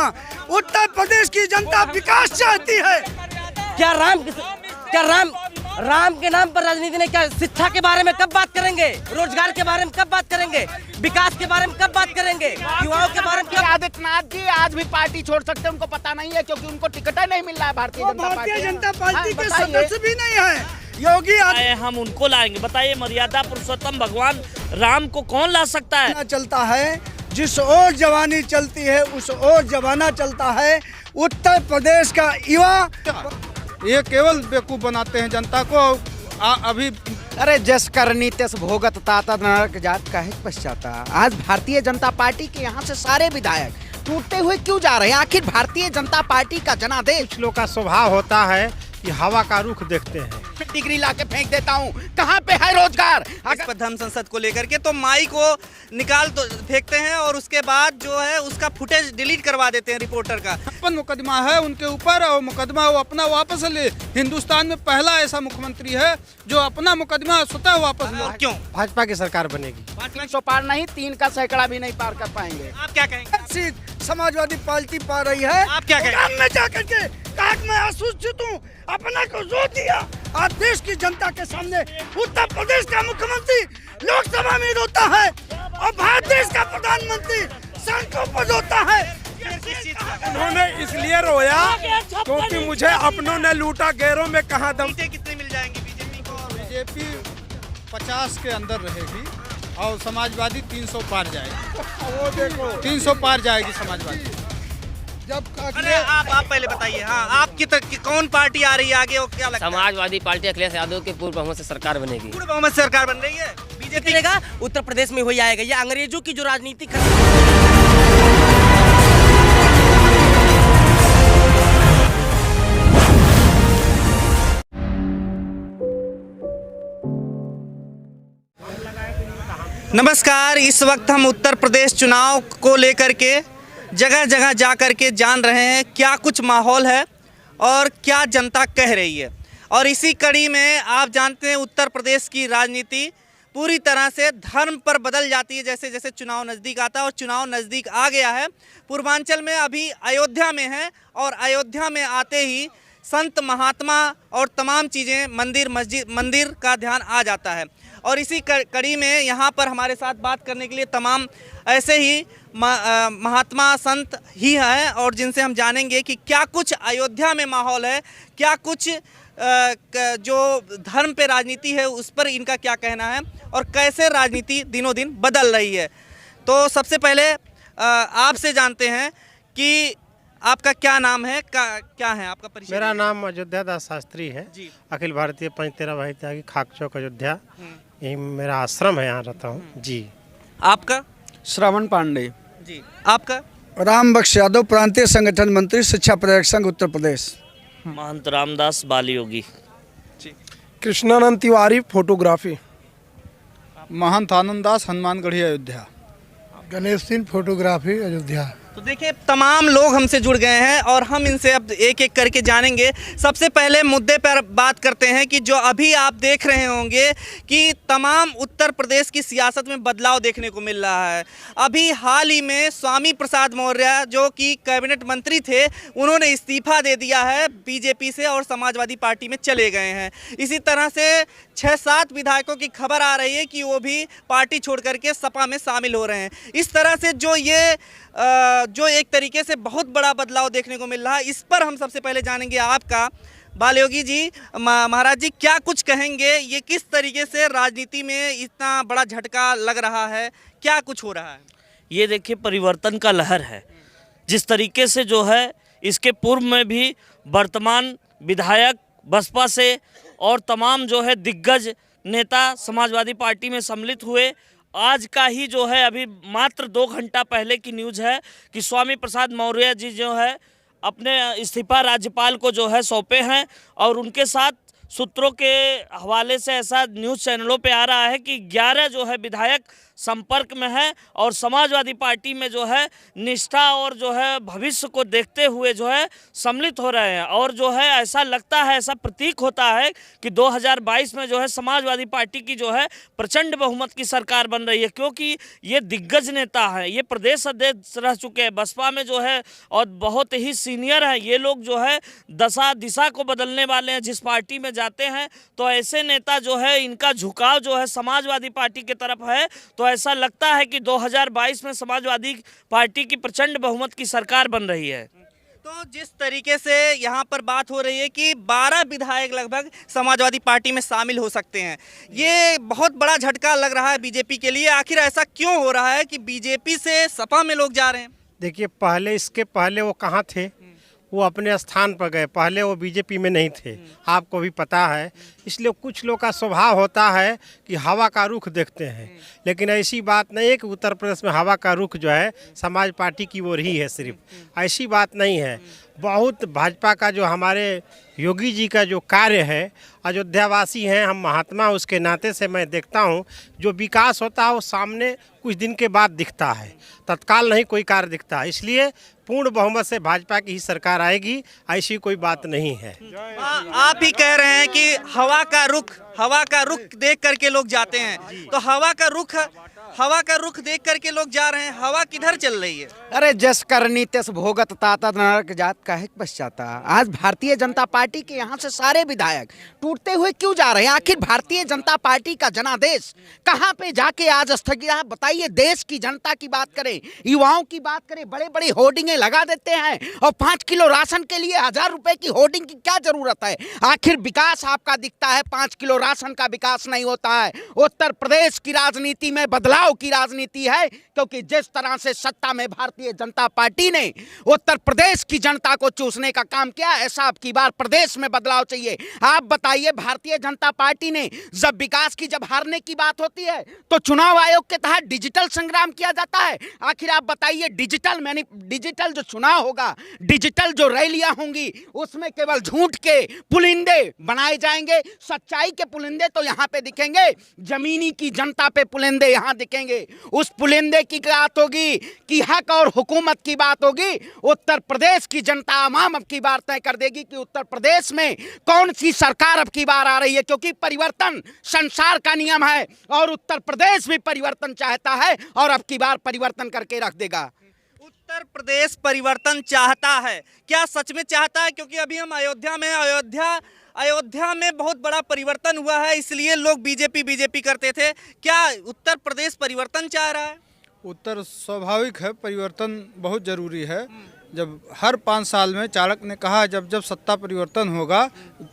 जनता, उत्तर प्रदेश की जनता विकास चाहती है। क्या राम के नाम पर राजनीति ने क्या शिक्षा के बारे में कब बात करेंगे, रोजगार के बारे में कब बात करेंगे, विकास के बारे में कब बात करेंगे, युवाओं के बारे में कब? आदित्यनाथ जी आज भी पार्टी छोड़ सकते हैं, उनको पता नहीं है क्योंकि उनको टिकट ही नहीं मिल रहा है भारतीय जनता पार्टी के सदस्य भी नहीं है। योगी हम उनको लाएंगे। बताइए, मर्यादा पुरुषोत्तम भगवान राम को कौन ला सकता है? चलता है जिस ओर जवानी चलती है उस ओर जमाना चलता है। उत्तर प्रदेश का युवा ये केवल बेवकूफ बनाते हैं जनता को। अभी अरे जस करनी तस भोगत ताता नरक जात काहे पश्चाता। आज भारतीय जनता पार्टी के यहाँ से सारे विधायक टूटते हुए क्यों जा रहे हैं? आखिर भारतीय जनता पार्टी का जनादेश। कुछ लोग का स्वभाव होता है कि हवा का रुख देखते हैं। डिग्री लाके फेंक देता हूँ, कहाँ पे है रोजगार? अगर धर्म संसद को लेकर के तो माई को निकाल तो फेंकते हैं और उसके बाद जो है उसका फुटेज डिलीट करवा देते हैं रिपोर्टर का। अपन मुकदमा है उनके ऊपर और मुकदमा वो अपना वापस ले। हिंदुस्तान में पहला ऐसा मुख्यमंत्री है जो अपना मुकदमा स्वतः वापस ले। क्यों? भाजपा की सरकार बनेगी। 500 पार नहीं, 3 का सैकड़ा भी नहीं पार कर पाएंगे। आप क्या कहेंगे? समाजवादी पार्टी पा रही है। आप क्या कहेंगे? में जाकर के काट में आसूचित हूँ, अपना को जोर दिया। आज देश की जनता के सामने उत्तर प्रदेश का मुख्यमंत्री लोकसभा में रोता है और भारत देश का प्रधानमंत्री सड़कों पर रोता है। उन्होंने इसलिए रोया क्योंकि मुझे अपनों ने लूटा, गैरों में कहाँ दम। कितने मिल जाएंगे बीजेपी को? बीजेपी 50 के अंदर रहेगी और समाजवादी 300 पार जाएगी। वो देखो 300 पार जाएगी समाजवादी। जब अरे आप पहले बताइए। हाँ, आपकी कौन पार्टी आ रही है आगे और क्या लगता है? समाजवादी पार्टी अखिलेश यादव के पूर्ण बहुमत से सरकार बनेगी। पूर्ण बहुमत से सरकार बन रही है। बीजेपी रहेगा उत्तर प्रदेश में वही आएगा। ये अंग्रेजों की जो राजनीति नमस्कार, इस वक्त हम उत्तर प्रदेश चुनाव को लेकर के जगह जगह जा कर के जान रहे हैं क्या कुछ माहौल है और क्या जनता कह रही है। और इसी कड़ी में आप जानते हैं उत्तर प्रदेश की राजनीति पूरी तरह से धर्म पर बदल जाती है जैसे जैसे चुनाव नज़दीक आता है। और चुनाव नज़दीक आ गया है। पूर्वांचल में अभी अयोध्या में है और अयोध्या में आते ही संत महात्मा और तमाम चीज़ें मंदिर का ध्यान आ जाता है। और इसी कड़ी में यहाँ पर हमारे साथ बात करने के लिए तमाम ऐसे ही महात्मा संत ही हैं और जिनसे हम जानेंगे कि क्या कुछ अयोध्या में माहौल है, क्या कुछ जो धर्म पे राजनीति है उस पर इनका क्या कहना है और कैसे राजनीति दिनों दिन बदल रही है। तो सबसे पहले आपसे जानते हैं कि आपका क्या नाम है, क्या है आपका परिचय? मेरा नाम अयोध्या दास शास्त्री है जी। अखिल भारतीय पंच तेरह भाई त्यागी खाक चौक अयोध्या, यही मेरा आश्रम है, यहाँ रहता हूँ जी। आपका? श्रवण पांडे जी। आपका? राम बख्श यादव, प्रांतीय संगठन मंत्री, शिक्षा पर्यटक संघ उत्तर प्रदेश। महंत रामदास बालयोगी। कृष्णानंद तिवारी फोटोग्राफी। महंत आनंद दास हनुमानगढ़ी अयोध्या। गणेश सिंह फोटोग्राफी अयोध्या। तो देखिए तमाम लोग हमसे जुड़ गए हैं और हम इनसे अब एक एक करके जानेंगे। सबसे पहले मुद्दे पर बात करते हैं कि जो अभी आप देख रहे होंगे कि तमाम उत्तर प्रदेश की सियासत में बदलाव देखने को मिल रहा है। अभी हाल ही में स्वामी प्रसाद मौर्य जो कि कैबिनेट मंत्री थे उन्होंने इस्तीफा दे दिया है बीजेपी से और समाजवादी पार्टी में चले गए हैं। इसी तरह से 6-7 विधायकों की खबर आ रही है कि वो भी पार्टी छोड़ करके सपा में शामिल हो रहे हैं। इस तरह से जो एक तरीके से बहुत बड़ा बदलाव देखने को मिल रहा है, इस पर हम सबसे पहले जानेंगे आपका। बालयोगी जी, महाराज जी, क्या कुछ कहेंगे? ये किस तरीके से राजनीति में इतना बड़ा झटका लग रहा है, क्या कुछ हो रहा है? ये देखिए परिवर्तन का लहर है। जिस तरीके से जो है इसके पूर्व में भी वर्तमान विधायक बसपा से और तमाम जो है दिग्गज नेता समाजवादी पार्टी में सम्मिलित हुए। आज का ही जो है अभी मात्र 2 घंटा पहले की न्यूज़ है कि स्वामी प्रसाद मौर्य जी जो है अपने इस्तीफा राज्यपाल को जो है सौंपे हैं और उनके साथ सूत्रों के हवाले से ऐसा न्यूज़ चैनलों पे आ रहा है कि 11 जो है विधायक संपर्क में है और समाजवादी पार्टी में जो है निष्ठा और जो है भविष्य को देखते हुए जो है सम्मिलित हो रहे हैं। और जो है ऐसा लगता है, ऐसा प्रतीक होता है कि 2022 में जो है समाजवादी पार्टी की जो है प्रचंड बहुमत की सरकार बन रही है, क्योंकि ये दिग्गज नेता हैं, ये प्रदेश अध्यक्ष रह चुके हैं बसपा में जो है और बहुत ही सीनियर हैं। ये लोग जो है दशा दिशा को बदलने वाले हैं। जिस पार्टी में जाते हैं तो ऐसे नेता जो है इनका झुकाव जो है समाजवादी पार्टी की तरफ है। तो ऐसा लगता है कि 2022 में समाजवादी पार्टी की प्रचंड बहुमत की सरकार बन रही है। तो जिस तरीके से यहाँ पर बात हो रही है कि 12 विधायक लगभग समाजवादी पार्टी में शामिल हो सकते हैं, ये बहुत बड़ा झटका लग रहा है बीजेपी के लिए। आखिर ऐसा क्यों हो रहा है कि बीजेपी से सपा में लोग जा रहे हैं? देखिए, इसके पहले वो कहाँ थे? वो अपने स्थान पर गए। पहले वो बीजेपी में नहीं थे, आपको भी पता है। इसलिए कुछ लोग का स्वभाव होता है कि हवा का रुख देखते हैं, लेकिन ऐसी बात नहीं है कि उत्तर प्रदेश में हवा का रुख जो है समाज पार्टी की ओर ही है। सिर्फ ऐसी बात नहीं है। बहुत भाजपा का जो हमारे योगी जी का जो कार्य है, अयोध्यावासी हैं हम, महात्मा उसके नाते से मैं देखता हूं जो विकास होता है वो सामने कुछ दिन के बाद दिखता है, तत्काल नहीं कोई कार्य दिखता है। इसलिए पूर्ण बहुमत से भाजपा की ही सरकार आएगी, ऐसी कोई बात नहीं है। आप ही कह रहे हैं कि हवा का रुख देख करके लोग जाते हैं, तो हवा का रुख देख करके लोग जा रहे हैं। हवा किधर चल रही है? अरे जस करनी तस भोगत तात नरक जात काहे पश्चाता। आज भारतीय जनता पार्टी के यहाँ से सारे विधायक टूटते हुए क्यों जा रहे हैं? आखिर भारतीय जनता पार्टी का जनादेश कहाँ पे जाके आज स्थगित है? बताइए, देश की जनता की बात करें, युवाओं की बात करें, बड़े बड़े होर्डिंगें लगा देते हैं और 5 किलो राशन के लिए 1000 रुपए की होर्डिंग की क्या जरूरत है? आखिर विकास आपका दिखता है, 5 किलो राशन का विकास नहीं होता है। उत्तर प्रदेश की राजनीति में बदलाव की राजनीति है, क्योंकि जिस तरह से सत्ता में भारतीय जनता पार्टी ने उत्तर प्रदेश की जनता को चूसने का काम किया, ऐसा अब की बार प्रदेश में बदलाव चाहिए। आप बताइए, भारतीय जनता पार्टी ने जब विकास की, जब हारने की बात होती है तो चुनाव आयोग के तहत डिजिटल संग्राम किया जाता है। आखिर आप बताइए, डिजिटल जो चुनाव होगा, डिजिटल जो रैलियां होंगी, उसमें केवल झूठ के पुलिंदे बनाए जाएंगे। सच्चाई के पुलिंदे तो यहाँ पे दिखेंगे, जमीनी की जनता पे पुलिंदे यहाँ दिखेंगे। उस पुलिंदे की बात होगी कि हक और हुकूमत की बात होगी। उत्तर प्रदेश की जनता आवाम अब की बार तय कर देगी कि उत्तर प्रदेश में कौन सी सरकार अब की बार आ रही है, क्योंकि परिवर्तन संसार का नियम है और उत्तर प्रदेश भी परिवर्तन चाहता है और अब की बार परिवर्तन करके रख देगा। उत्तर प्रदेश परिवर्तन चाहता है, क्या सच में चाहता है? क्योंकि अभी हम अयोध्या में बहुत बड़ा परिवर्तन हुआ है, इसलिए लोग बीजेपी करते थे। क्या उत्तर प्रदेश परिवर्तन चाह रहा है? उत्तर स्वाभाविक है, परिवर्तन बहुत ज़रूरी है। जब हर 5 साल में चाणक्य ने कहा, जब सत्ता परिवर्तन होगा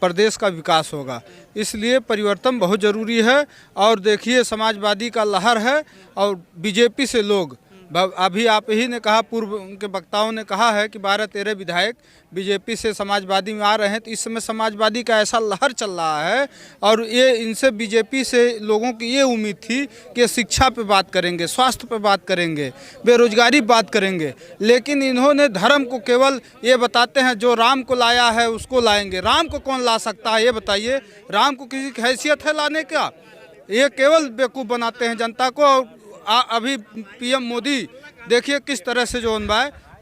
प्रदेश का विकास होगा, इसलिए परिवर्तन बहुत ज़रूरी है। और देखिए, समाजवादी का लहर है और बीजेपी से लोग, अभी आप ही ने कहा, पूर्व उनके वक्ताओं ने कहा है कि 12-13 विधायक बीजेपी से समाजवादी में आ रहे हैं। तो इस समय समाजवादी का ऐसा लहर चल रहा है और ये इनसे बीजेपी से लोगों की ये उम्मीद थी कि शिक्षा पे बात करेंगे, स्वास्थ्य पे बात करेंगे, बेरोजगारी बात करेंगे, लेकिन इन्होंने धर्म को केवल ये बताते हैं जो राम को लाया है उसको लाएंगे। राम को कौन ला सकता है ये बताइए? राम को किसी की हैसियत है लाने का? ये केवल बेवकूफ़ बनाते हैं जनता को। अभी पीएम मोदी देखिए किस तरह से जो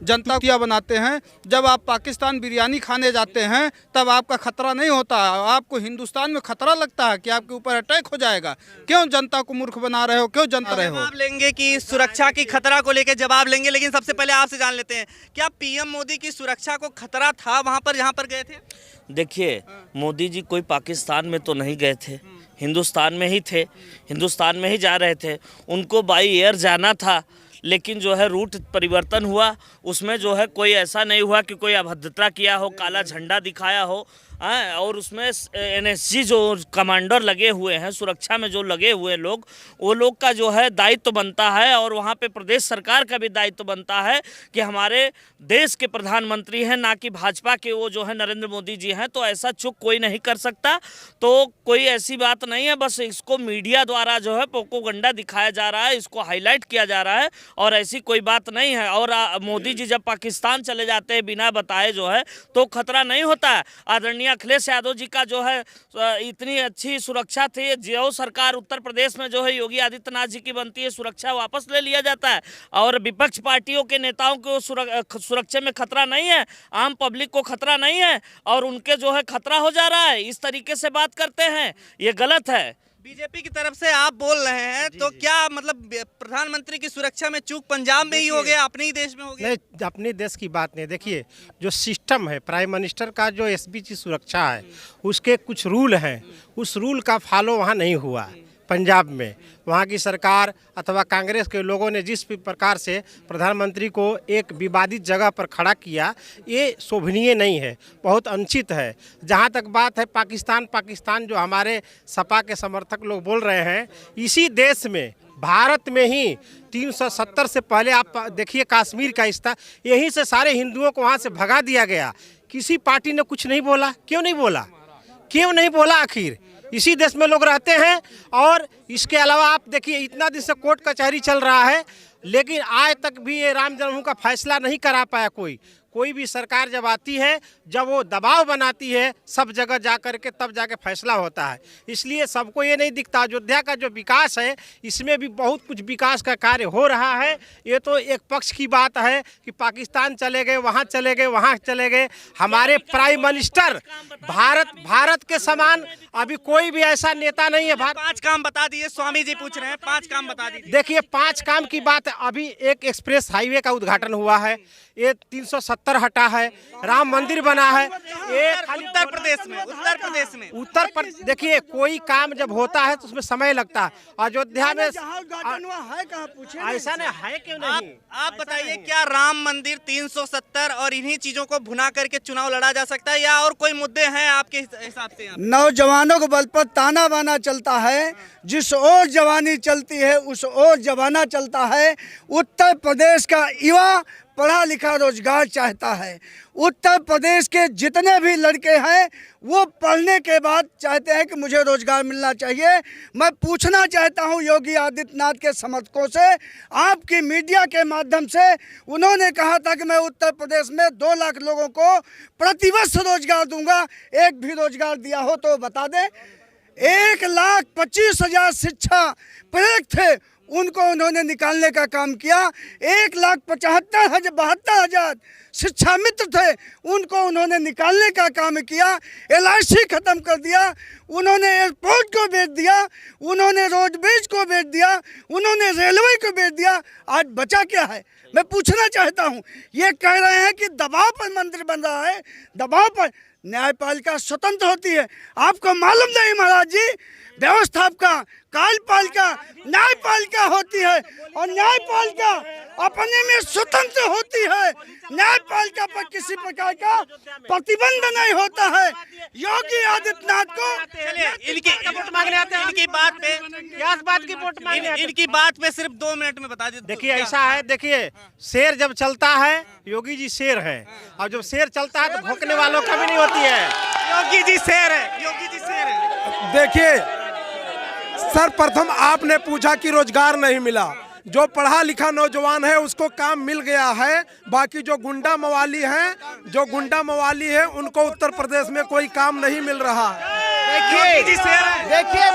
जनता को बनाते हैं। जब आप पाकिस्तान बिरयानी खाने जाते हैं तब आपका खतरा नहीं होता, आपको हिंदुस्तान में खतरा लगता है कि आपके ऊपर अटैक हो जाएगा। क्यों जनता को मूर्ख बना रहे हो? क्यों जनता रहे हो? जवाब लेंगे कि सुरक्षा की खतरा को लेकर जवाब लेंगे, लेकिन सबसे पहले आपसे जान लेते हैं, क्या पीएम मोदी की सुरक्षा को खतरा था वहाँ पर जहाँ पर गए थे? देखिए, मोदी जी कोई पाकिस्तान में तो नहीं गए थे, हिंदुस्तान में ही थे, हिंदुस्तान में ही जा रहे थे। उनको बाई एयर जाना था, लेकिन जो है रूट परिवर्तन हुआ। उसमें जो है कोई ऐसा नहीं हुआ कि कोई अभद्रता किया हो, काला झंडा दिखाया हो। और उसमें एनएसजी जो कमांडर लगे हुए हैं, सुरक्षा में जो लगे हुए लोग, वो लोग का जो है दायित्व बनता है और वहाँ पे प्रदेश सरकार का भी दायित्व बनता है कि हमारे देश के प्रधानमंत्री हैं, ना कि भाजपा के वो जो है नरेंद्र मोदी जी हैं। तो ऐसा चूक कोई नहीं कर सकता। तो कोई ऐसी बात नहीं है, बस इसको मीडिया द्वारा जो है प्रोपेगेंडा दिखाया जा रहा है, इसको हाईलाइट किया जा रहा है और ऐसी कोई बात नहीं है। और मोदी जी जब पाकिस्तान चले जाते हैं बिना बताए जो है, तो खतरा नहीं होता है। आदरणीय अखिलेश यादव जी का जो है इतनी अच्छी सुरक्षा थी, जो सरकार उत्तर प्रदेश में जो है योगी आदित्यनाथ जी की बनती है, सुरक्षा वापस ले लिया जाता है और विपक्ष पार्टियों के नेताओं को सुरक्षा में खतरा नहीं है, आम पब्लिक को खतरा नहीं है और उनके जो है खतरा हो जा रहा है। इस तरीके से बात करते हैं, ये गलत है। बीजेपी की तरफ से आप बोल रहे हैं तो क्या मतलब प्रधानमंत्री की सुरक्षा में चूक पंजाब में ही हो गया, अपने ही देश में हो गया? नहीं, अपने देश की बात नहीं। देखिए, जो सिस्टम है प्राइम मिनिस्टर का, जो एसपीजी सुरक्षा है, उसके कुछ रूल हैं, उस रूल का फॉलो वहाँ नहीं हुआ पंजाब में। वहाँ की सरकार अथवा कांग्रेस के लोगों ने जिस भी प्रकार से प्रधानमंत्री को एक विवादित जगह पर खड़ा किया, ये शोभनीय नहीं है, बहुत अनुचित है। जहाँ तक बात है पाकिस्तान जो हमारे सपा के समर्थक लोग बोल रहे हैं, इसी देश में भारत में ही 370 से पहले आप देखिए कश्मीर का हिस्सा, यहीं से सारे हिंदुओं को वहाँ से भगा दिया गया। किसी पार्टी ने कुछ नहीं बोला, क्यों नहीं बोला, क्यों नहीं बोला? आखिर इसी देश में लोग रहते हैं। और इसके अलावा आप देखिए, इतना दिन से कोर्ट कचहरी चल रहा है, लेकिन आज तक भी ये राम जन्मभूमि का फैसला नहीं करा पाया कोई भी सरकार जब आती है, जब वो दबाव बनाती है सब जगह जा कर के, तब जाके फैसला होता है। इसलिए सबको ये नहीं दिखता अयोध्या का जो विकास है, इसमें भी बहुत कुछ विकास का कार्य हो रहा है। ये तो एक पक्ष की बात है कि पाकिस्तान चले गए, वहाँ चले गए, वहाँ चले गए। हमारे प्राइम मिनिस्टर भारत के समान अभी कोई भी ऐसा नेता नहीं है। 5 काम बता दिए, स्वामी जी पूछ रहे हैं, 5 काम बता दीजिए। देखिए, 5 काम की बात है। अभी एक एक्सप्रेस हाईवे का उद्घाटन हुआ है, ये 370 हटा है, राम मंदिर बना है, एक उत्तर प्रदेश में देखिए, कोई काम जब होता है तो उसमें समय लगता है। अयोध्या में उद्घाटन हुआ है कहाँ, पूछे ऐसा नहीं है, क्यों नहीं? आप बताइए, क्या राम मंदिर 370 और इन्हीं चीजों को भुना करके चुनाव लड़ा जा सकता है, या और कोई मुद्दे हैं आपके हिसाब से? नौजवानों को बल पर ताना बाना चलता है, जिस ओर जवानी चलती है उस ओर जमाना चलता है। उत्तर प्रदेश का युवा पढ़ा लिखा रोजगार चाहता है। उत्तर प्रदेश के जितने भी लड़के हैं वो पढ़ने के बाद चाहते हैं कि मुझे रोजगार मिलना चाहिए। मैं पूछना चाहता हूं योगी आदित्यनाथ के समर्थकों से, आपकी मीडिया के माध्यम से उन्होंने कहा था कि मैं उत्तर प्रदेश में 2 लाख लोगों को प्रतिवर्ष रोजगार दूंगा, एक भी रोजगार दिया हो तो बता दें। 1,25,000 शिक्षा प्रेरक थे, उनको उन्होंने निकालने का काम किया। 1,72,000 शिक्षा मित्र थे, उनको उन्होंने निकालने का काम किया। LIC खत्म कर दिया, उन्होंने एयरपोर्ट को बेच दिया, उन्होंने रोडवेज को बेच दिया, उन्होंने रेलवे को बेच दिया। आज बचा क्या है? मैं पूछना चाहता हूँ, ये कह रहे हैं कि दबाव पर मंदिर बन रहा है, दबाव पर। न्यायपालिका स्वतंत्र होती है, आपको मालूम नहीं महाराज जी? व्यवस्था आपका कार्यपालिका न्यायपालिका होती है और न्यायपालिका अपने में स्वतंत्र होती है। न्यायपालिका पर किसी प्रकार का प्रतिबंध नहीं होता है। योगी आदित्यनाथ को इनकी बात पे सिर्फ 2 मिनट में बता दीजिए। देखिए, ऐसा है, देखिए, शेर जब चलता है, योगी जी शेर है, और जब शेर चलता है तो भौंकने वालों का भी नहीं होती है। योगी जी शेर है, योगी जी शेर है। देखिए, सर्वप्रथम आपने पूछा कि रोजगार नहीं मिला। जो पढ़ा लिखा नौजवान है उसको काम मिल गया है, बाकी जो गुंडा मवाली है उनको उत्तर प्रदेश में कोई काम नहीं मिल रहा। देखिए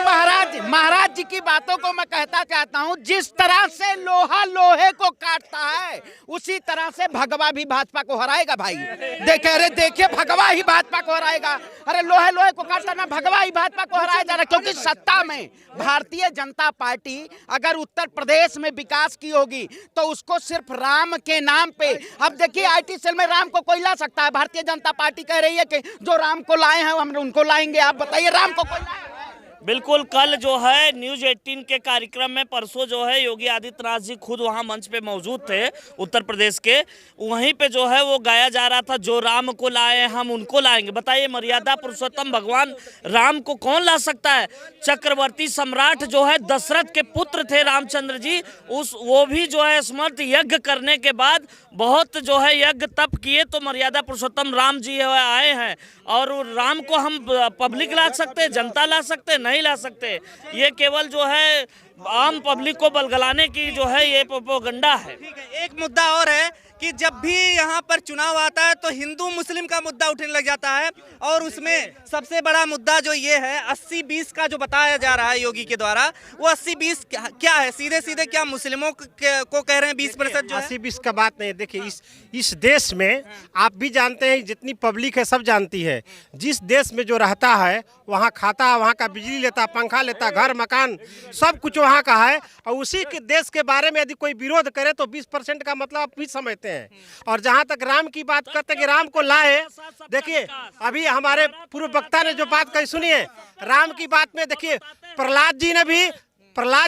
महाराज जी की बातों को मैं कहता चाहता हूँ, जिस तरह से लोहा लोहे को काटता है उसी तरह से भगवा भी भाजपा को हराएगा भाई। देखिए भगवा ही भाजपा को हराएगा। अरे लोहे लोहे को काटता ना, भगवा ही भाजपा को हराया जा रहा है। क्योंकि सत्ता में भारतीय जनता पार्टी अगर उत्तर प्रदेश में विकास की होगी तो उसको सिर्फ राम के नाम पे। अब देखिए, IT सेल में राम को कोई ला सकता है? भारतीय जनता पार्टी कह रही है कि जो राम को लाए हैं हम उनको लाएंगे। आप बताइए, राम को कोई लाए? बिल्कुल, कल जो है न्यूज 18 के कार्यक्रम में परसों जो है योगी आदित्यनाथ जी खुद वहां मंच पे मौजूद थे उत्तर प्रदेश के। वहीं पे जो है वो गाया जा रहा था, जो राम को लाए हम उनको लाएंगे। बताइए, मर्यादा पुरुषोत्तम भगवान राम को कौन ला सकता है? चक्रवर्ती सम्राट जो है दशरथ के पुत्र थे रामचंद्र जी, वो भी जो है स्मृत यज्ञ करने के बाद बहुत जो है यज्ञ तप किए तो मर्यादा पुरुषोत्तम राम जी आए हैं। और राम को हम पब्लिक ला सकते, जनता ला सकते नहीं ला सकते। ये केवल जो है आम पब्लिक को बलगलाने की जो है ये प्रोपेगेंडा है। ठीक है, एक मुद्दा और है कि जब भी यहाँ पर चुनाव आता है तो हिंदू मुस्लिम का मुद्दा उठने लग जाता है, और उसमें सबसे बड़ा मुद्दा जो ये है 80-20 का जो बताया जा रहा है योगी के द्वारा, वो 80-20 क्या है? सीधे सीधे क्या मुस्लिमों को कह रहे हैं 20% जो है? 80-20 का बात नहीं है। देखिए इस देश में आप भी जानते हैं, जितनी पब्लिक है सब जानती है, जिस देश में जो रहता है वहाँ खाता है, वहाँ का बिजली लेता, पंखा लेता, घर मकान सब कुछ वहाँ का है, और उसी के देश के बारे में यदि कोई विरोध करे तो 20% का मतलब आप भी समझते हैं। और जहाँ तक राम की बात करते हैं कि राम को लाए, देखिए अभी हमारे पूर्व वक्ता ने जो बात कही सुनिए, राम की बात में देखिए प्रहलाद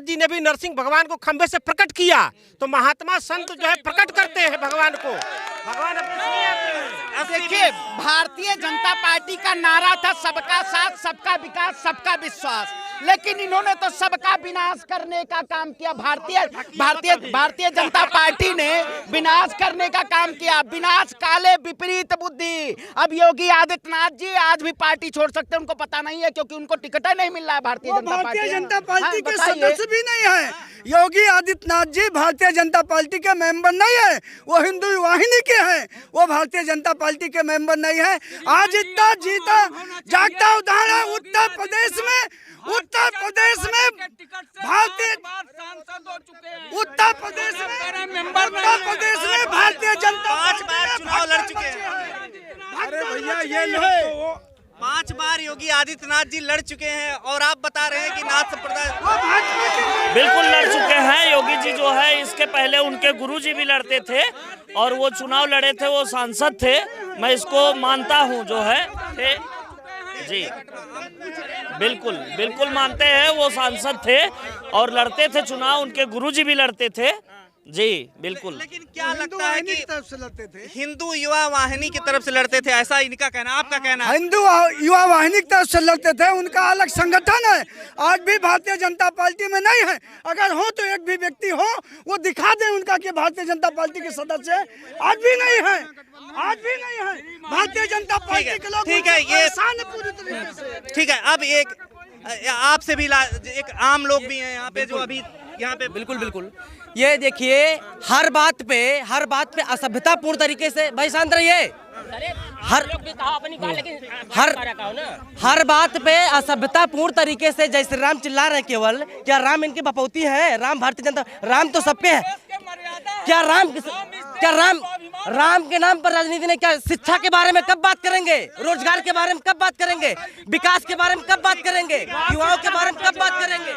जी ने भी नरसिंह भगवान को खंबे से प्रकट किया। तो महात्मा संत जो है प्रकट करते हैं भगवान को। भगवान देखिए, भारतीय जनता पार्टी का नारा था सबका साथ, सबका विकास, सबका विश्वास, लेकिन इन्होंने तो सबका विनाश करने का काम किया। भारतीय जनता पार्टी ने विनाश करने का काम किया। विनाश काले विपरीत बुद्धि। अब योगी आदित्यनाथ जी आज भी पार्टी छोड़ सकते हैं, उनको पता नहीं है, क्योंकि उनको टिकट ही नहीं मिल रहा है भारतीय जनता पार्टी के सदस्य भी नहीं है। योगी आदित्यनाथ जी भारतीय जनता पार्टी के मेंबर नहीं है, वो हिंदू वाहिनी के हैं, वो भारतीय जनता पार्टी के मेंबर नहीं है। आज इतना जीता जागता उदाहरण उत्तर प्रदेश में भारतीय उत्तर प्रदेश में भारतीय जनता 5 बार चुनाव लड़ चुके हैं। अरे भैया ये लोग तो 5 बार योगी आदित्यनाथ जी लड़ चुके हैं, और आप बता रहे हैं कि नाथ संप्रदाय बिल्कुल लड़ चुके हैं। योगी जी जो है इसके पहले उनके गुरुजी भी लड़ते थे और वो चुनाव लड़े थे, वो सांसद थे, मैं इसको मानता हूँ जो है थे जी, बिल्कुल बिल्कुल मानते हैं, वो सांसद थे और लड़ते थे चुनाव, उनके गुरुजी भी लड़ते थे जी, बिल्कुल। लेकिन क्या लगता है कि हिंदू युवा वाहिनी की तरफ से लड़ते थे, ऐसा इनका कहना, आपका कहना है? हिंदू युवा वाहिनी की तरफ से लड़ते थे, उनका अलग संगठन है, आज भी भारतीय जनता पार्टी में नहीं है। अगर हो तो एक भी व्यक्ति हो वो दिखा दे उनका कि भारतीय जनता पार्टी के सदस्य है, आज भी नहीं है, आज भी नहीं है। भारतीय जनता पार्टी के लोग ठीक है, ये पूरी तरीके से। ठीक है। अब एक आपसे भी एक आम लोग भी हैं यहाँ पे जो अभी यहाँ पे बिल्कुल ये देखिए, हर बात पे असभ्यतापूर्ण तरीके से, भाई शांत रहिए, हर बात पे असभ्यतापूर्ण तरीके से जय श्री राम चिल्ला रहे। केवल क्या राम इनकी बपौती है? राम भारतीय जनता, राम तो सब पे है। क्या राम के नाम पर राजनीति ने क्या शिक्षा के बारे में कब बात करेंगे? रोजगार के बारे में कब बात करेंगे? विकास के बारे में कब बात करेंगे? युवाओं के बारे में कब बात करेंगे?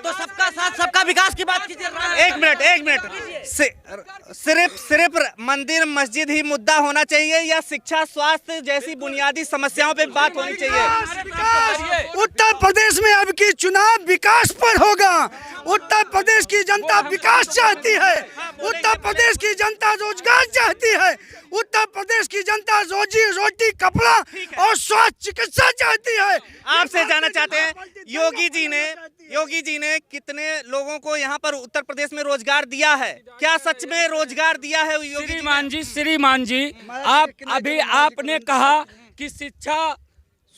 तो सबका साथ सबका विकास की बात कीजिए। एक मिनट सिर्फ मंदिर मस्जिद ही मुद्दा होना चाहिए या शिक्षा स्वास्थ्य जैसी बुनियादी समस्याओं पे बात होनी चाहिए? उत्तर प्रदेश में अब की चुनाव विकास पर होगा। उत्तर प्रदेश की जनता विकास चाहती है, उत्तर प्रदेश की जनता रोजगार चाहती है, उत्तर प्रदेश की जनता रोजी रोटी कपड़ा और स्वास्थ्य चिकित्सा चाहती है। आपसे जानना चाहते हैं, योगी जी ने कितने लोगों को यहाँ पर उत्तर प्रदेश में रोजगार दिया है? क्या सच में रोजगार दिया है योगी? श्रीमान जी आपने कहा कि शिक्षा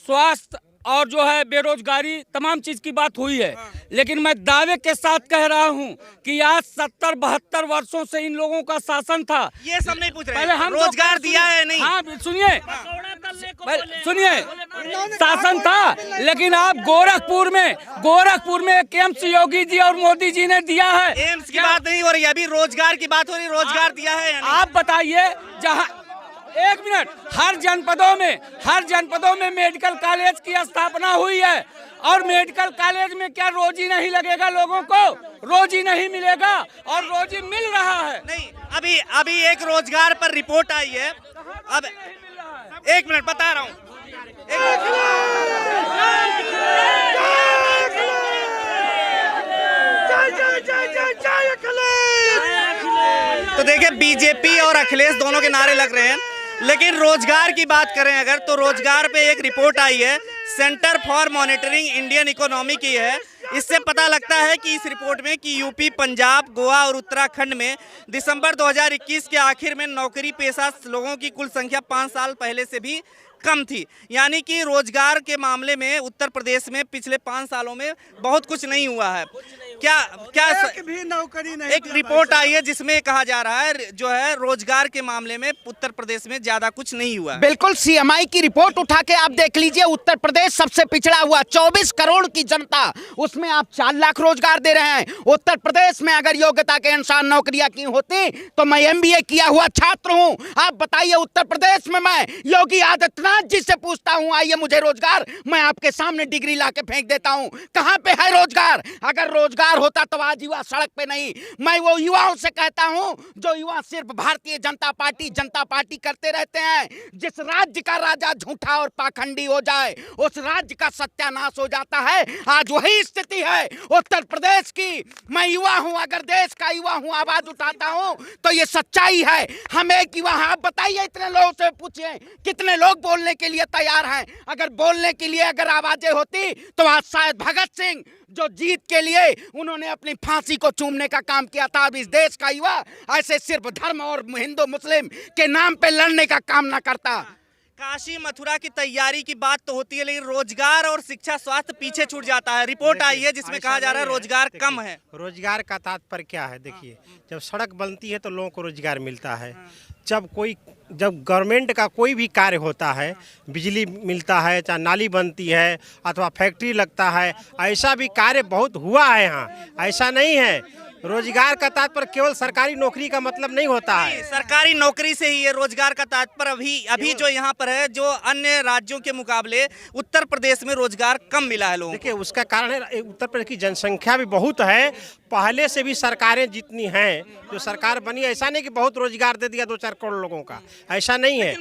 स्वास्थ्य और जो है बेरोजगारी तमाम चीज की बात हुई है, लेकिन मैं दावे के साथ कह रहा हूं कि आज 70-72 वर्षों से इन लोगों का शासन था। ये सब नहीं पूछ रहे, पहले हम रोजगार दिया है नहीं? हाँ सुनिए शासन था, लेकिन आप गोरखपुर में एम्स योगी जी और मोदी जी ने दिया है। एम्स की बात नहीं हो रही, अभी रोजगार की बात हो रही, रोजगार दिया है? आप बताइए, जहाँ एक मिनट, हर जनपदों में मेडिकल कॉलेज की स्थापना हुई है, और मेडिकल कॉलेज में क्या रोजी नहीं लगेगा? लोगों को रोजी नहीं मिलेगा, और रोजी मिल रहा है। नहीं, अभी एक रोजगार पर रिपोर्ट आई है। अब एक मिनट बता रहा हूँ, तो देखिए बीजेपी और अखिलेश दोनों के नारे लग रहे हैं, लेकिन रोजगार की बात करें अगर, तो रोजगार पे एक रिपोर्ट आई है, centre for monitoring Indian economy की है। इससे पता लगता है कि इस रिपोर्ट में कि यूपी, पंजाब, गोवा और उत्तराखंड में दिसंबर 2021 के आखिर में नौकरी पेशा लोगों की कुल संख्या 5 साल पहले से भी कम थी। यानी कि रोजगार के मामले में उत्तर प्रदेश में पिछले 5 सालों में बहुत कुछ नहीं हुआ है। क्या क्या एक भी नौकरी नहीं एक रिपोर्ट आई है जिसमें कहा जा रहा है जो है रोजगार के मामले में उत्तर प्रदेश में ज्यादा कुछ नहीं हुआ। बिल्कुल, सीएमआई की रिपोर्ट उठा के आप देख लीजिए, उत्तर प्रदेश सबसे पिछड़ा हुआ, 24 करोड़ की जनता, उसमें आप 4 लाख रोजगार दे रहे हैं। उत्तर प्रदेश में अगर योग्यता के अनुसार नौकरियां की होती तो मैं एमबीए किया हुआ छात्र हूं। आप बताइए, उत्तर प्रदेश में मैं योगी आदित्यनाथ जी से पूछता हूं आइए मुझे रोजगार, मैं आपके सामने डिग्री ला के फेंक देता हूं। कहां पे है रोजगार? अगर रोजगार होता तो आज युवा सड़क पे नहीं। मैं वो युवाओं से कहता हूं जो युवा सिर्फ भारतीय जनता पार्टी करते रहते हैं। जिस राज्य का राजा झूठा और पाखंडी हो जाए उस राज्य का सत्यानाश हो जाता है। आज वही स्थिति है उत्तर प्रदेश की। मैं युवा हूं, अगर देश का युवा हूं, आवाज उठाता हूं तो ये सच्चाई है। हम एक युवा, आप बताइए, इतने लोगों से पूछिए कितने लोग बोलने के लिए तैयार हैं। अगर बोलने के लिए अगर आवाजें होती तो आज शायद भगत सिंह जो जीत के लिए उन्होंने अपनी फांसी को चूमने का काम किया था, अब इस देश का युवा ऐसे सिर्फ धर्म और हिंदू मुस्लिम के नाम पे लड़ने का काम ना करता। काशी मथुरा की तैयारी की बात तो होती है, लेकिन रोजगार और शिक्षा स्वास्थ्य पीछे छूट जाता है। रिपोर्ट आई है जिसमें कहा जा रहा है रोजगार कम है। रोजगार का तात्पर्य क्या है? देखिए, जब सड़क बनती है तो लोगों को रोजगार मिलता है। जब गवर्नमेंट का कोई भी कार्य होता है, बिजली मिलता है, चाहे नाली बनती है अथवा फैक्ट्री लगता है, ऐसा भी कार्य बहुत हुआ है यहाँ। ऐसा नहीं है। रोजगार का तात्पर्य केवल सरकारी नौकरी का मतलब नहीं होता है। सरकारी नौकरी से ही ये रोजगार का तात्पर्य अभी जो यहाँ पर है, जो अन्य राज्यों के मुकाबले उत्तर प्रदेश में रोजगार कम मिला है लोगों को। देखिए, उसका कारण है उत्तर प्रदेश की जनसंख्या भी बहुत है। पहले से भी सरकारें जितनी हैं, जो सरकार बनी, ऐसा नहीं कि बहुत रोजगार दे दिया 2-4 करोड़ लोगों का, ऐसा नहीं है।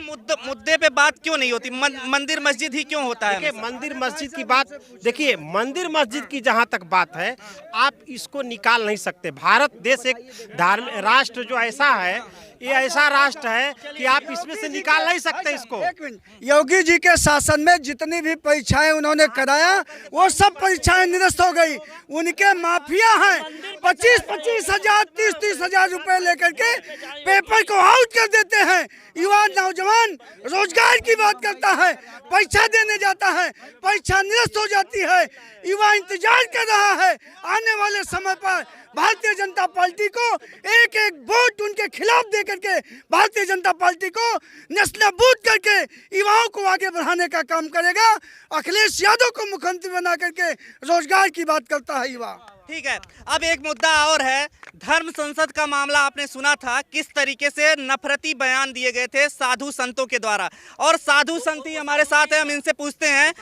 मुद्दे पे बात क्यों नहीं होती? मंदिर मस्जिद ही क्यों होता है? देखिए, मंदिर मस्जिद की बात, देखिए मंदिर मस्जिद की जहाँ तक बात है, आप इसको निकाल नहीं सकते। भारत देश एक धार्मिक राष्ट्र जो ऐसा है, ये ऐसा राष्ट्र है कि आप इसमें से निकाल नहीं सकते इसको। एक मिनट, योगी जी के शासन में जितनी भी परीक्षाएं उन्होंने कराया वो सब परीक्षाएं निरस्त हो गई। उनके माफिया हैं, 25-25 हजार 30-30 हजार रुपए लेकर के पेपर को आउट कर देते हैं। युवा नौजवान रोजगार की बात करता है, परीक्षा देने जाता है, परीक्षा निरस्त हो जाती है। युवा इंतजार कर रहा है आने वाले समय पर भारतीय जनता पार्टी को एक एक वोट उनके खिलाफ दे करके भारतीय जनता पार्टी को नस्लबूद करके युवाओं को आगे बढ़ाने का काम करेगा। अखिलेश यादव को मुख्यमंत्री बना करके रोजगार की बात करता है युवा। ठीक है, अब एक मुद्दा और है। धर्म संसद का मामला आपने सुना था, किस तरीके से नफरती बयान दिए गए थे साधु संतों के द्वारा। और साधु संत ही हमारे साथ है, हम इनसे पूछते हैं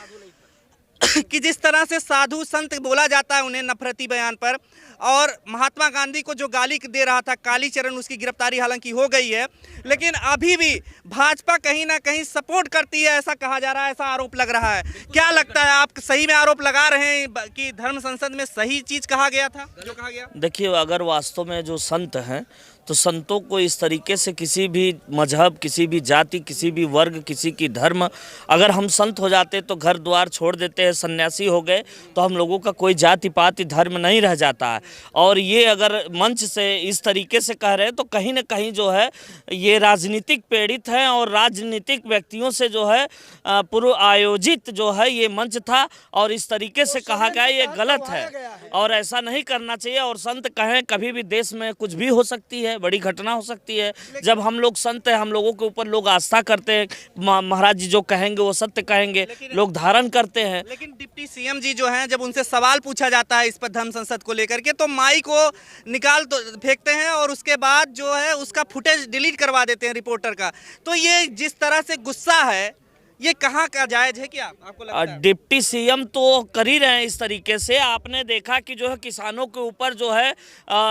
कि जिस तरह से साधु संत बोला जाता है उन्हें नफरती बयान पर, और महात्मा गांधी को जो गाली दे रहा था कालीचरण, उसकी गिरफ्तारी हालांकि हो गई है, लेकिन अभी भी भाजपा कहीं ना कहीं सपोर्ट करती है, ऐसा कहा जा रहा है, ऐसा आरोप लग रहा है। क्या लगता है, आप सही में आरोप लगा रहे हैं कि धर्म संसद में सही चीज कहा गया था जो कहा गया? देखिए, अगर वास्तव में जो संत हैं तो संतों को इस तरीके से किसी भी मजहब, किसी भी जाति, किसी भी वर्ग, किसी की धर्म, अगर हम संत हो जाते तो घर द्वार छोड़ देते हैं, सन्यासी हो गए तो हम लोगों का कोई जाति पाति धर्म नहीं रह जाता है। और ये अगर मंच से इस तरीके से कह रहे हैं तो कहीं ना कहीं जो है ये राजनीतिक प्रेरित हैं और राजनीतिक व्यक्तियों से जो है पूर्व आयोजित जो है ये मंच था, और इस तरीके से कहा गया ये गलत है और ऐसा नहीं करना चाहिए। और संत कहें, कभी भी देश में कुछ भी हो सकती है, बड़ी घटना हो सकती है। जब हम लोग संत हैं, हम लोगों के ऊपर लोग आस्था करते हैं, महाराज जी जो कहेंगे वो सत्य कहेंगे, लोग धारण करते हैं। लेकिन डिप्टी सीएम जी जो हैं, जब उनसे सवाल पूछा जाता है इस पर धर्म संसद को लेकर के, तो माइक को निकाल तो फेंकते हैं और उसके बाद जो है उसका फुटेज डिलीट करवा देते हैं रिपोर्टर का। तो ये जिस तरह से गुस्सा है, ये कहाँ का जायज है? क्या आपको लगता है? डिप्टी सीएम तो कर ही रहे हैं इस तरीके से। आपने देखा कि जो है किसानों के ऊपर जो है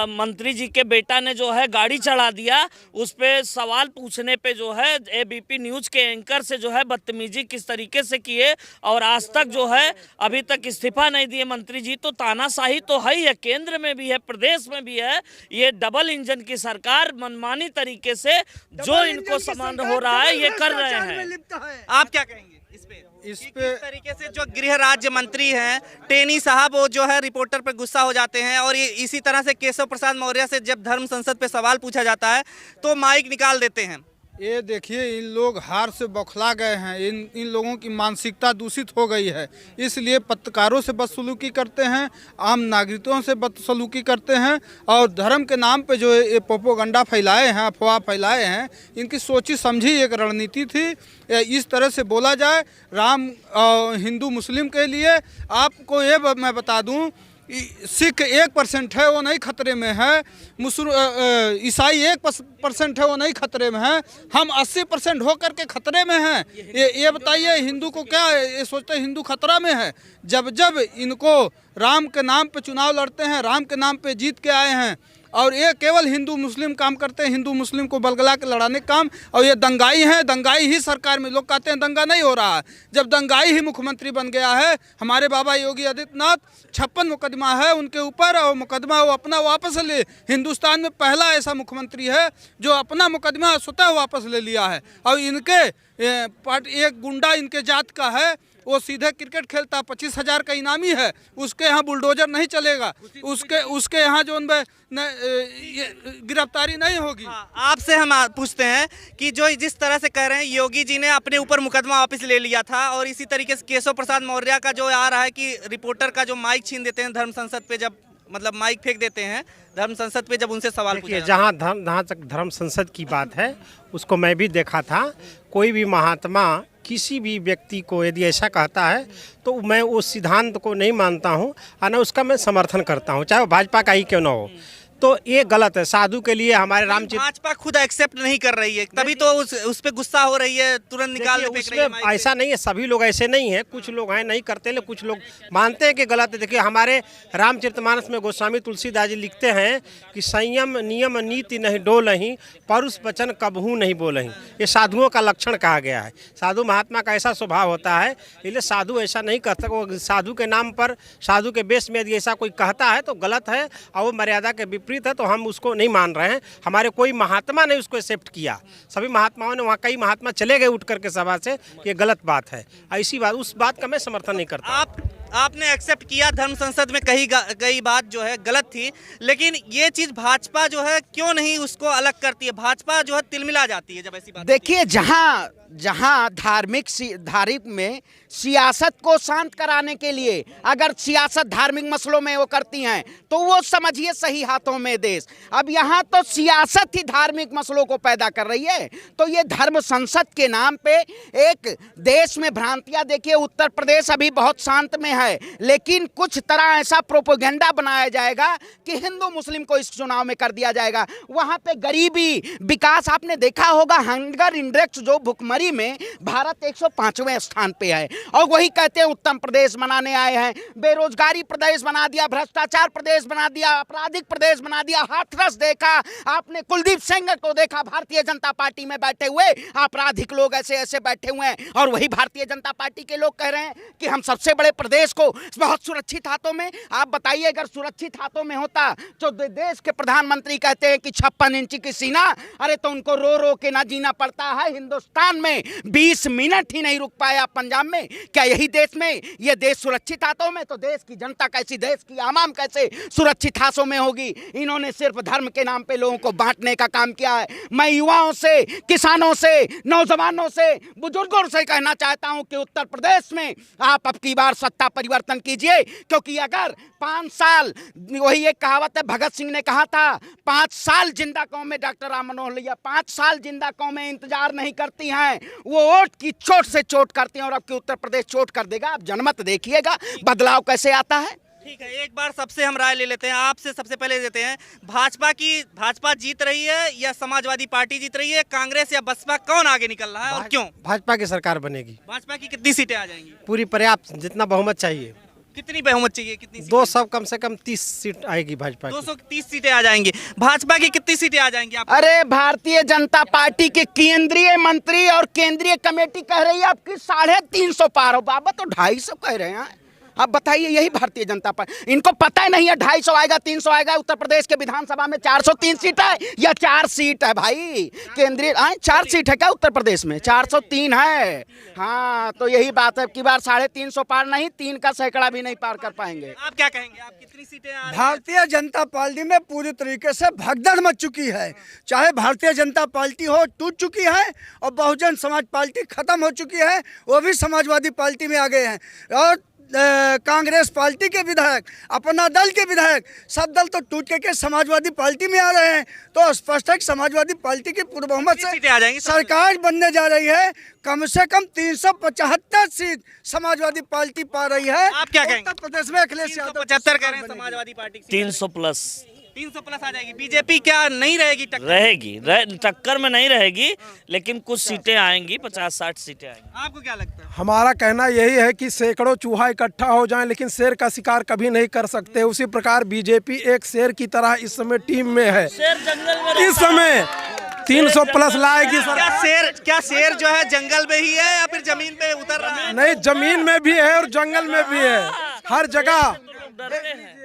मंत्री जी के बेटा ने जो है गाड़ी चढ़ा दिया, उस पे सवाल पूछने पे जो है एबीपी न्यूज़ के एंकर से जो है बदतमीजी किस तरीके से किए, और आज तक जो है अभी तक इस्तीफा नहीं दिए मंत्री जी। तो तानाशाही तो है ही है, केंद्र में भी है, प्रदेश में भी है। ये डबल इंजन की सरकार मनमानी तरीके से जो इनको समान हो रहा है ये कर रहे हैं। आप क्या कहेंगे इस पे? किस तरीके से जो गृह राज्य मंत्री हैं टेनी साहब, वो जो है रिपोर्टर पर गुस्सा हो जाते हैं, और ये इसी तरह से केशव प्रसाद मौर्य से जब धर्म संसद पे सवाल पूछा जाता है तो माइक निकाल देते हैं। ये देखिए, इन लोग हार से बौखला गए हैं। इन लोगों की मानसिकता दूषित हो गई है, इसलिए पत्रकारों से बदसलूकी करते हैं, आम नागरिकों से बदसलूकी करते हैं और धर्म के नाम पे जो ये प्रोपोगंडा फैलाए हैं, अफवाह फैलाए हैं, इनकी सोची समझी एक रणनीति थी। इस तरह से बोला जाए राम हिंदू मुस्लिम के लिए। आपको ये मैं बता दूं, सिख 1% है, वो नहीं खतरे में है। ईसाई 1% है, वो नहीं खतरे में है। हम 80% होकर के खतरे में हैं। ये बताइए, हिंदू को क्या ये सोचते हैं हिंदू खतरा में है? जब जब इनको राम के नाम पे चुनाव लड़ते हैं, राम के नाम पे जीत के आए हैं, और ये केवल हिंदू मुस्लिम काम करते हैं, हिंदू मुस्लिम को बलगला के लड़ाने का काम। और ये दंगाई हैं, दंगाई ही सरकार में। लोग कहते हैं दंगा नहीं हो रहा है, जब दंगाई ही मुख्यमंत्री बन गया है। हमारे बाबा योगी आदित्यनाथ 56 मुकदमा है उनके ऊपर, और मुकदमा वो अपना वापस ले। हिंदुस्तान में पहला ऐसा मुख्यमंत्री है जो अपना मुकदमा स्वतः वापस ले लिया है। और इनके एक गुंडा इनके जात का है, वो सीधे क्रिकेट खेलता, 25,000 का इनामी है, उसके यहाँ बुलडोजर नहीं चलेगा, उसके यहाँ जो गिरफ्तारी नहीं होगी। आपसे हम पूछते हैं कि जो जिस तरह से कह रहे हैं योगी जी ने अपने ऊपर मुकदमा वापस ले लिया था, और इसी तरीके से केशव प्रसाद मौर्य का जो आ रहा है कि रिपोर्टर का जो माइक छीन देते हैं धर्म संसद पे, जब मतलब माइक फेंक देते हैं धर्म संसद पे जब उनसे सवाल पूछे। जहाँ तक धर्म संसद की बात है, उसको मैं भी देखा था। कोई भी महात्मा किसी भी व्यक्ति को यदि ऐसा कहता है तो मैं उस सिद्धांत को नहीं मानता हूँ, और उसका मैं समर्थन करता हूँ, चाहे वो भाजपा का ही क्यों ना हो। तो ये गलत है। साधु के लिए हमारे रामचरित, भाजपा खुद एक्सेप्ट नहीं कर रही है, तभी तो उस पे गुस्सा हो रही है, तुरंत निकाल फेंक रही है। ऐसा नहीं है, सभी लोग ऐसे नहीं है, कुछ लोग हैं नहीं करते, लेकिन कुछ लोग मानते हैं कि गलत है। देखिए, हमारे रामचरितमानस में गोस्वामी तुलसीदास जी लिखते हैं कि संयम नियम नीति नहीं डोलहीं, परुष वचन कबहू नहीं बोलहीं। ये साधुओं का लक्षण कहा गया है। साधु महात्मा का ऐसा स्वभाव होता है, इसलिए साधु ऐसा नहीं कर सकते। वो साधु के नाम पर, साधु के बेस में यदि ऐसा कोई कहता है तो गलत है, और वो मर्यादा के विपरीत है, तो हम उसको नहीं मान रहे हैं। हमारे कोई महात्मा ने उसको एक्सेप्ट किया, सभी महात्माओं ने, वहाँ कई महात्मा चले गए उठ करके सभा से। ये गलत बात है, ऐसी बात, उस बात का मैं समर्थन नहीं करता। आपने एक्सेप्ट किया, धर्म संसद में कई बात जो है गलत थी, लेकिन ये चीज भाजपा जो है क्यों नहीं उसको अलग करती है? भाजपा जो है तिलमिला जाती है जब ऐसी बात। देखिए, जहां धार्मिक में सियासत को शांत कराने के लिए अगर सियासत धार्मिक मसलों में वो करती हैं तो वो समझिए सही हाथों में देश। अब यहाँ तो सियासत ही धार्मिक मसलों को पैदा कर रही है, तो ये धर्म संसद के नाम पे एक देश में भ्रांतियां। देखिए, उत्तर प्रदेश अभी बहुत शांत में है, लेकिन कुछ तरह ऐसा प्रोपेगेंडा बनाया जाएगा कि हिंदू मुस्लिम को इस चुनाव में कर दिया जाएगा। वहाँ पे गरीबी, विकास, आपने देखा होगा हंगर इंडेक्स जो भुखमरी में भारत 105वें स्थान पे है, और वही कहते हैं उत्तम प्रदेश बनाने आए हैं। बेरोजगारी प्रदेश बना दिया, भ्रष्टाचार प्रदेश बना दिया, आपराधिक प्रदेश बना दिया। हाथरस देखा आपने, कुलदीप सेंगर को देखा भारतीय जनता पार्टी में बैठे हुए, आपराधिक लोग ऐसे ऐसे बैठे हुए हैं, और वही भारतीय जनता पार्टी के लोग कह रहे हैं कि हम सबसे बड़े प्रदेश को बहुत सुरक्षित हाथों में। आप बताइए, अगर सुरक्षित हाथों में होता तो देश के प्रधानमंत्री कहते हैं कि 56 इंच की सीना, अरे तो उनको रो रो के ना जीना पड़ता है। हिंदुस्तान में 20 मिनट ही नहीं रुक पाया पंजाब में। क्या यही देश में ये देश सुरक्षित हाथों में? तो देश की जनता कैसी, देश की आवाम कैसे सुरक्षित हाथों में होगी? इन्होंने सिर्फ धर्म के नाम पे लोगों को बांटने का काम किया है। मैं युवाओं से, किसानों से, नौजवानों से, बुजुर्गों से कहना चाहता हूं कि उत्तर प्रदेश में आप अब की बार सत्ता परिवर्तन कीजिए, क्योंकि अगर 5 साल, वही एक कहावत है, भगत सिंह ने कहा था 5 साल जिंदा कौमें, डॉक्टर राम मनोहर लोहिया 5 साल जिंदा कौमें इंतजार नहीं करती हैं, वो वोट की चोट से चोट करती हैं, और अब की उत्तर प्रदेश चोट कर देगा। आप जनमत देखिएगा बदलाव कैसे आता है। ठीक है, एक बार सबसे हम राय ले लेते हैं, आपसे सबसे पहले देते हैं। भाजपा जीत रही है या समाजवादी पार्टी जीत रही है? कांग्रेस या बसपा, कौन आगे निकल रहा है और क्यों? भाजपा की सरकार बनेगी। भाजपा की कितनी सीटें आ जाएंगी? पूरी पर्याप्त, जितना बहुमत चाहिए। कितनी बहुमत चाहिए? कितनी? 200 कम से कम 30 सीट आएगी भाजपा की। 230 सीटें आ जाएंगी। भाजपा की कितनी सीटें आ जाएंगी आप? अरे, भारतीय जनता पार्टी के केंद्रीय मंत्री और केंद्रीय कमेटी कह रही है आपकी 350 पार हो। बाबा तो 250 कह रहे हैं। अब बताइए, यही भारतीय जनता पार्टी, इनको पता ही नहीं है 250 आएगा 300 आएगा। उत्तर प्रदेश के विधानसभा में 403 सीट है या 4 सीट है भाई? केंद्रीय 4 सीट है क्या उत्तर प्रदेश में? 403 है। हाँ, तो यही बात है कि बार 350 पार नहीं, 3 का सैकड़ा भी नहीं पार कर पाएंगे। आप क्या कहेंगे, आप कितनी सीटें आ रही हैं? भारतीय जनता पार्टी में पूरी तरीके से भगदड़ मच चुकी है। चाहे भारतीय जनता पार्टी हो टूट चुकी है और बहुजन समाज पार्टी खत्म हो चुकी है, वो भी समाजवादी पार्टी में आ गए हैं। और कांग्रेस पार्टी के विधायक, अपना दल के विधायक, सब दल तो टूट के समाजवादी पार्टी में आ रहे हैं। तो स्पष्ट है कि समाजवादी पार्टी की पूर्ण बहुमत सीटें आ जाएंगी से सरकार बनने जा रही है। कम से कम 375 सीट समाजवादी पार्टी पा रही है। आप क्या कहेंगे? उत्तर प्रदेश में अखिलेश यादव 375 कह रहे हैं समाजवादी पार्टी की। 300 प्लस 300 प्लस आ जाएगी। बीजेपी क्या नहीं रहेगी टक्कर? रहेगी, टक्कर में नहीं रहेगी, लेकिन कुछ सीटें आएंगी, 50-60 सीटें आएंगी। आपको क्या लगता है? हमारा कहना यही है कि सैकड़ों चूहा इकट्ठा हो जाएं, लेकिन शेर का शिकार कभी नहीं कर सकते। उसी प्रकार बीजेपी एक शेर की तरह इस समय टीम में है। शेर जंगल में इस समय 300 प्लस लाएगी सरकार। क्या शेर जो है जंगल में ही है या फिर जमीन पे उतर रहा है? नहीं, जमीन में भी है और जंगल में भी है, हर जगह।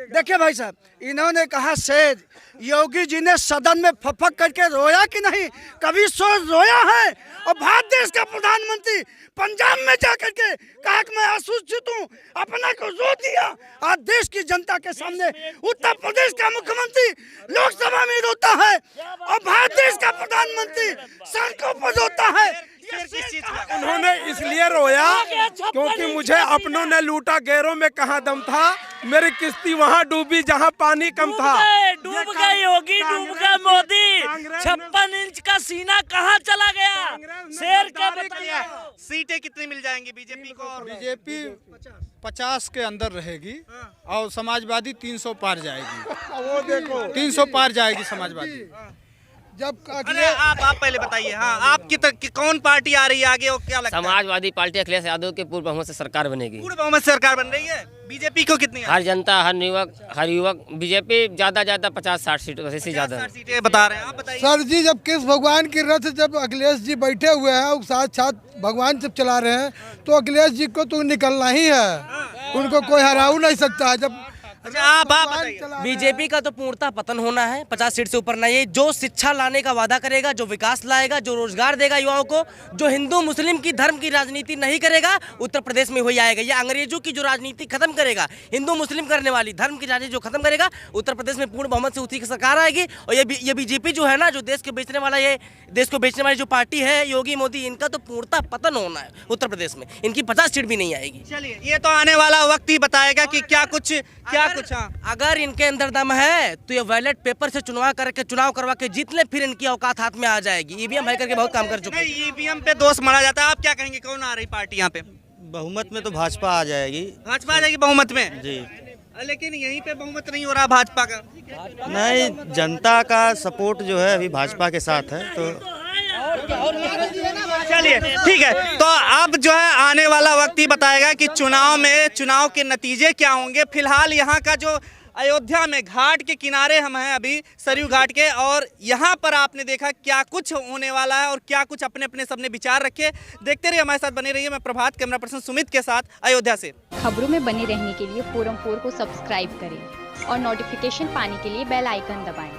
देखिए भाई साहब, इन्होंने कहा शेर, योगी जी ने सदन में फपक करके रोया कि नहीं? कभी रोया है? और भारत देश का प्रधानमंत्री पंजाब में जाकर के कहा कि मैं असुरक्षित हूँ, अपना को रो दिया। आज देश की जनता के सामने उत्तर प्रदेश का मुख्यमंत्री लोकसभा में रोता है और भारत देश का प्रधानमंत्री सड़कों पर रोता है। उन्होंने इसलिए रोया क्योंकि मुझे अपनों ने लूटा, गैरों में कहाँ दम था, मेरी किश्ती वहाँ डूबी जहाँ पानी कम था। डूब गई योगी, डूब गया मोदी, 56 इंच का सीना कहाँ चला गया? शेर क्या बताइए? सीटें कितनी मिल जाएंगी बीजेपी को? और बीजेपी 50 के अंदर रहेगी और समाजवादी 300 पार जाएगी। वो देखो 300 पार जाएगी समाजवादी। जब अरे आप पहले बताइए। हाँ, आप कौन पार्टी आ रही है आगे और क्या लगता है? समाजवादी पार्टी अखिलेश यादव के पूर्ण बहुमत से सरकार बनेगी। पूर्ण बहुमत से सरकार बन रही है। बीजेपी को कितनी? हर जनता, हर युवक, बीजेपी ज्यादा 50-60 सीट से ज्यादा 60 सीटें बता रहे हैं। आप बताइए। सर जी, जब किस भगवान की रथ जब अखिलेश जी बैठे हुए हैं, साथ साथ भगवान जब चला रहे हैं, तो अखिलेश जी को तो निकलना ही है, उनको कोई हरा नहीं सकता है। जब अच्छा, आप बताइए। बीजेपी का तो पूर्णतः पतन होना है, 50 सीट से ऊपर नहीं। जो शिक्षा लाने का वादा करेगा, जो विकास लाएगा, जो रोजगार देगा युवाओं को, जो हिंदू मुस्लिम की धर्म की राजनीति नहीं करेगा, उत्तर प्रदेश में वही आएगा। ये अंग्रेजों की जो राजनीति खत्म करेगा, हिंदू मुस्लिम करने वाली धर्म की राजनीति जो खत्म करेगा, उत्तर प्रदेश में पूर्ण बहुमत से उसी की सरकार आएगी। और ये बीजेपी जो है ना, जो देश को बेचने वाला, ये देश को बेचने वाली जो पार्टी है योगी मोदी, इनका तो पूर्णतः पतन होना है उत्तर प्रदेश में। इनकी 50 सीट भी नहीं आएगी। चलिए, ये तो आने वाला वक्त ही बताएगा कि क्या कुछ। अगर इनके अंदर दम है तो ये बैलेट पेपर से चुनाव करवा के जीत ले, फिर इनकी औकात हाथ में आ जाएगी। ईवीएम है करके बहुत काम कर चुके हैं। ईवीएम पे दोष मरा जाता है। आप क्या कहेंगे, कौन आ रही पार्टी यहाँ पे? बहुमत में तो भाजपा आ जाएगी। भाजपा आ जाएगी बहुमत में जी, लेकिन यहीं पे बहुमत नहीं हो रहा भाजपा का। नहीं, जनता का सपोर्ट जो है अभी भाजपा के साथ है। तो चलिए ठीक है, तो अब जो है आने वाला वक्त ही बताएगा कि चुनाव के नतीजे क्या होंगे। फिलहाल यहाँ का जो अयोध्या में घाट के किनारे हम हैं अभी, सरयू घाट के, और यहाँ पर आपने देखा क्या कुछ होने वाला है और क्या कुछ अपने अपने सबने विचार रखे। देखते रहिए, हमारे साथ बने रहिए। मैं प्रभात, कैमरा पर्सन सुमित के साथ अयोध्या से। खबरों में बने रहने के लिए फोरम 4 को सब्सक्राइब करें और नोटिफिकेशन पाने के लिए बेल आइकन दबाएं।